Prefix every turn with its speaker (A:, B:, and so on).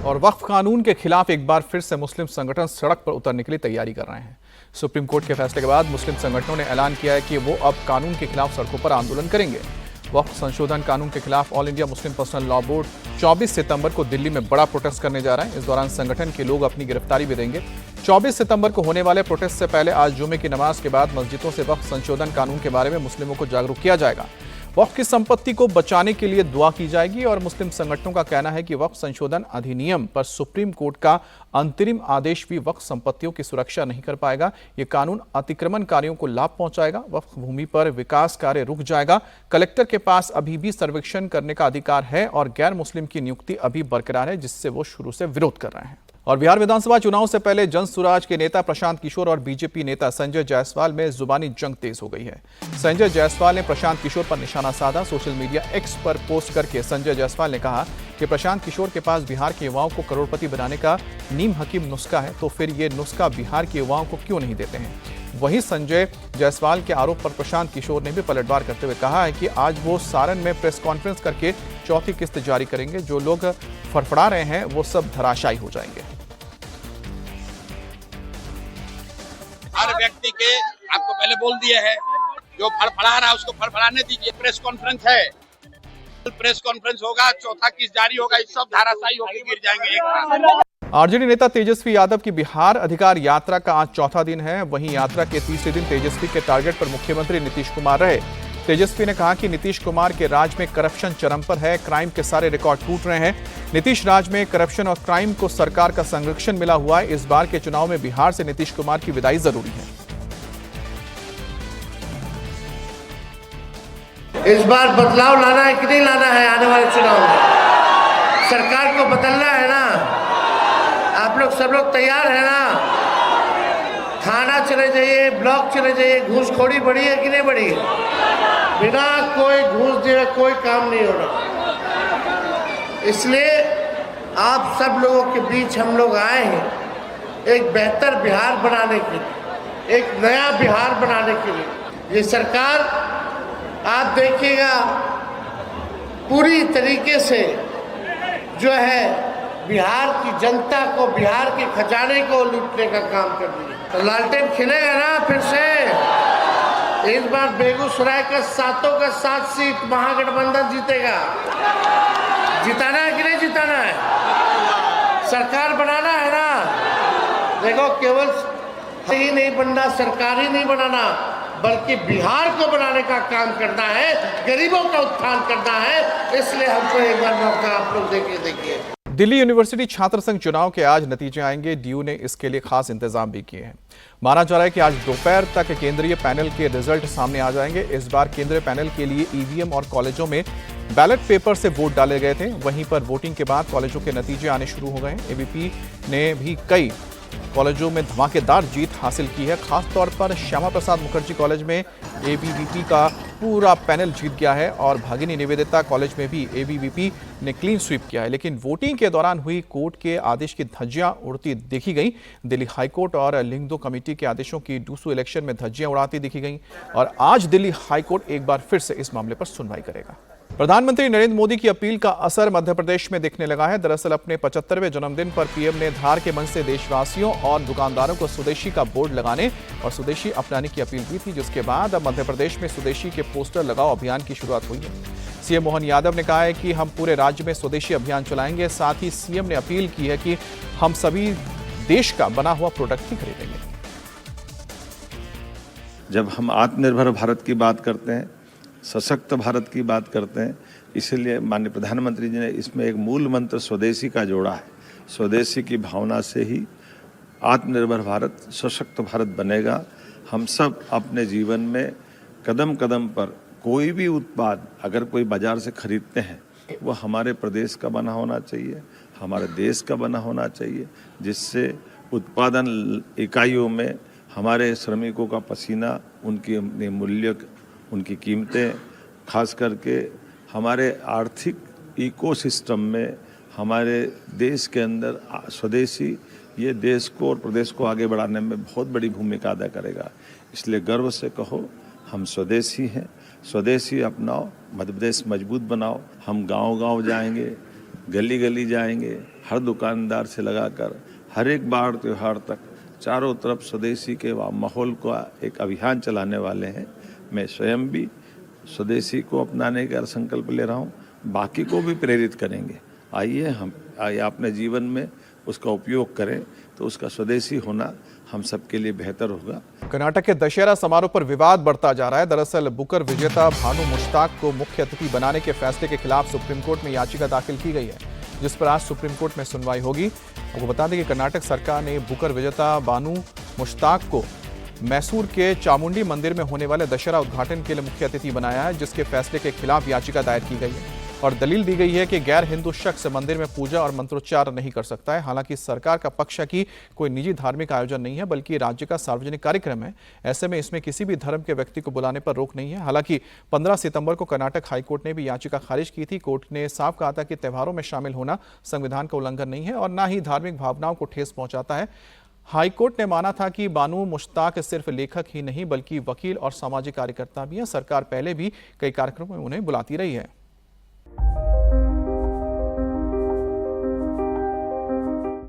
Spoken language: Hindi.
A: और वक्फ कानून के खिलाफ एक बार फिर से मुस्लिम संगठन सड़क पर उतरने के लिए तैयारी कर रहे हैं। सुप्रीम कोर्ट के फैसले के बाद मुस्लिम संगठनों ने ऐलान किया है कि वो अब कानून के खिलाफ सड़कों पर आंदोलन करेंगे। वक्फ संशोधन कानून के खिलाफ all India Muslim personal law board 24 सितंबर को दिल्ली में बड़ा प्रोटेस्ट करने जा रहा है। इस दौरान संगठन के लोग अपनी गिरफ्तारी भी देंगे। 24 सितंबर को होने वाले प्रोटेस्ट से पहले आज जुमे की नमाज के बाद मस्जिदों से वक्फ संशोधन कानून के बारे में मुस्लिमों को जागरूक किया जाएगा। वक्फ की संपत्ति को बचाने के लिए दुआ की जाएगी और मुस्लिम संगठनों का कहना है कि वक्फ संशोधन अधिनियम पर सुप्रीम कोर्ट का अंतरिम आदेश भी वक्फ संपत्तियों की सुरक्षा नहीं कर पाएगा। ये कानून अतिक्रमणकारियों को लाभ पहुंचाएगा। वक्फ भूमि पर विकास कार्य रुक जाएगा। कलेक्टर के पास अभी भी सर्वेक्षण करने का अधिकार है और गैर मुस्लिम की नियुक्ति अभी बरकरार है, जिससे वो शुरू से विरोध कर रहे हैं। और बिहार विधानसभा चुनाव से पहले जनसुराज के नेता प्रशांत किशोर और बीजेपी नेता संजय जायसवाल में जुबानी जंग तेज हो गई है। संजय जायसवाल ने प्रशांत किशोर पर निशाना साधा। सोशल मीडिया एक्स पर पोस्ट करके संजय जायसवाल ने कहा कि प्रशांत किशोर के पास बिहार के युवाओं को करोड़पति बनाने का नीम हकीम नुस्खा है, तो फिर ये नुस्खा बिहार के युवाओं को क्यों नहीं देते हैं। वहीं संजय जायसवाल के आरोप पर प्रशांत किशोर ने भी पलटवार करते हुए कहा है कि आज वो सारण में प्रेस कॉन्फ्रेंस करके चौथी किस्त जारी करेंगे। जो लोग फड़फड़ा रहे हैं वो सब धराशायी हो जाएंगे।
B: हर व्यक्ति के आपको पहले बोल दिए है, जो फड़फड़ा रहा है उसको फड़फड़ाने दीजिए। प्रेस कॉन्फ्रेंस है, प्रेस कॉन्फ्रेंस होगा, चौथा किस्त जारी होगा, इस सब धाराशायी होकर गिर जाएंगे एक बार।
A: आरजेडी नेता तेजस्वी यादव की बिहार अधिकार यात्रा का आज चौथा दिन है। वहीं यात्रा के तीसरे दिन तेजस्वी के टारगेट पर मुख्यमंत्री नीतीश कुमार रहे। तेजस्वी ने कहा कि नीतीश कुमार के राज में करप्शन चरम पर है, क्राइम के सारे रिकॉर्ड टूट रहे हैं। नीतीश राज में करप्शन और क्राइम को सरकार का संरक्षण मिला हुआ है। इस बार के चुनाव में बिहार से नीतीश कुमार की विदाई जरूरी है।
C: इस बार बदलाव लाना है कि नहीं लाना है आने वाले चुनाव में? सरकार को बदलना है ना? आप लोग सब लोग तैयार है ना? थाना चले जाइए, ब्लॉक चले जाइए, घूसखोरी बढ़ी है कि नहीं बढ़ी है? बिना कोई घूस दिए कोई काम नहीं होना। इसलिए आप सब लोगों के बीच हम लोग आए हैं एक बेहतर बिहार बनाने के लिए, एक नया बिहार बनाने के लिए। ये सरकार आप देखिएगा पूरी तरीके से जो है बिहार की जनता को, बिहार के खजाने को लूटने का काम कर रही है। तो लालटेन खिलेगा ना फिर से? इस बार बेगूसराय का 7 सीट महागठबंधन जीतेगा। जिताना है कि नहीं जिताना है? सरकार बनाना है ना? देखो, केवल ही नहीं बनना, सरकार ही नहीं बनाना, बल्कि बिहार को बनाने का काम करना है, गरीबों का उत्थान करना है। इसलिए हमको एक बार मौका आप लोग देखिए।
A: दिल्ली यूनिवर्सिटी छात्र संघ चुनाव के आज नतीजे आएंगे। डीयू ने इसके लिए खास इंतजाम भी किए हैं। माना जा रहा है कि आज दोपहर तक केंद्रीय पैनल के रिजल्ट सामने आ जाएंगे। इस बार केंद्रीय पैनल के लिए ईवीएम और कॉलेजों में बैलेट पेपर से वोट डाले गए थे। वहीं पर वोटिंग के बाद कॉलेजों के नतीजे आने शुरू हो गए। एबीपी ने भी कई कॉलेजों में धमाकेदार जीत हासिल की है। खासतौर पर श्यामा प्रसाद मुखर्जी कॉलेज में एबीवीपी का पूरा पैनल जीत गया है और भगिनी निवेदिता कॉलेज में भी एबीवीपी ने क्लीन स्वीप किया है। लेकिन वोटिंग के दौरान हुई कोर्ट के आदेश की धज्जियां उड़ती देखी गई। दिल्ली हाईकोर्ट और लिंगदो कमेटी के आदेशों की डूसू इलेक्शन में धज्जियां उड़ाती दिखी गई और आज दिल्ली हाईकोर्ट एक बार फिर से इस मामले पर सुनवाई करेगा। प्रधानमंत्री नरेंद्र मोदी की अपील का असर मध्य प्रदेश में दिखने लगा है। दरअसल अपने 75वें जन्मदिन पर पीएम ने धार के मंच से देशवासियों और दुकानदारों को स्वदेशी का बोर्ड लगाने और स्वदेशी अपनाने की अपील की थी, जिसके बाद अब मध्य प्रदेश में स्वदेशी के पोस्टर लगाओ अभियान की शुरुआत हुई है। सीएम मोहन यादव ने कहा है कि हम पूरे राज्य में स्वदेशी अभियान चलाएंगे। साथ ही सीएम ने अपील की है कि हम सभी देश का बना हुआ प्रोडक्ट ही खरीदेंगे।
D: जब हम आत्मनिर्भर भारत की बात करते हैं, सशक्त भारत की बात करते हैं, इसीलिए माननीय प्रधानमंत्री जी ने इसमें एक मूल मंत्र स्वदेशी का जोड़ा है। स्वदेशी की भावना से ही आत्मनिर्भर भारत, सशक्त भारत बनेगा। हम सब अपने जीवन में कदम कदम पर कोई भी उत्पाद अगर कोई बाजार से खरीदते हैं वो हमारे प्रदेश का बना होना चाहिए, हमारे देश का बना होना चाहिए, जिससे उत्पादन इकाइयों में हमारे श्रमिकों का पसीना, उनकी मूल्य, उनकी कीमतें, खास करके हमारे आर्थिक इकोसिस्टम में हमारे देश के अंदर स्वदेशी ये देश को और प्रदेश को आगे बढ़ाने में बहुत बड़ी भूमिका अदा करेगा। इसलिए गर्व से कहो हम स्वदेशी हैं, स्वदेशी अपनाओ, मध्य प्रदेश मजबूत बनाओ। हम गांव-गांव जाएंगे, गली गली जाएंगे, हर दुकानदार से लगाकर हर एक बार त्योहार तक चारों तरफ स्वदेशी के माहौल का एक अभियान चलाने वाले हैं। मैं स्वयं भी स्वदेशी को अपनाने का संकल्प ले रहा हूँ, बाकी को भी प्रेरित करेंगे। आइए अपने जीवन में उसका उपयोग करें तो उसका स्वदेशी होना हम सबके लिए बेहतर होगा।
A: कर्नाटक के दशहरा समारोह पर विवाद बढ़ता जा रहा है। दरअसल बुकर विजेता भानु मुश्ताक को मुख्य अतिथि बनाने के फैसले के खिलाफ सुप्रीम कोर्ट में याचिका दाखिल की गई है, जिस पर आज सुप्रीम कोर्ट में सुनवाई होगी। आपको बता दें कि कर्नाटक सरकार ने बुकर विजेता भानु मुश्ताक को मैसूर के चामुंडी मंदिर में होने वाले दशहरा उद्घाटन के लिए मुख्य अतिथि बनाया है, जिसके फैसले के खिलाफ याचिका दायर की गई है और दलील दी गई है कि गैर हिंदू शख्स मंदिर में पूजा और मंत्रोच्चार नहीं कर सकता है। हालांकि सरकार का पक्ष है कि कोई निजी धार्मिक आयोजन नहीं है, बल्कि राज्य का सार्वजनिक कार्यक्रम है। ऐसे में इसमें किसी भी धर्म के व्यक्ति को बुलाने पर रोक नहीं है। हालांकि 15 सितंबर को कर्नाटक हाईकोर्ट ने भी याचिका खारिज की थी। कोर्ट ने साफ कहा था कि त्योहारों में शामिल होना संविधान का उल्लंघन नहीं है और न ही धार्मिक भावनाओं को ठेस पहुंचाता है। हाईकोर्ट ने माना था कि भानु मुश्ताक सिर्फ लेखक ही नहीं बल्कि वकील और सामाजिक कार्यकर्ता भी हैं। सरकार पहले भी कई कार्यक्रमों में उन्हें बुलाती रही है।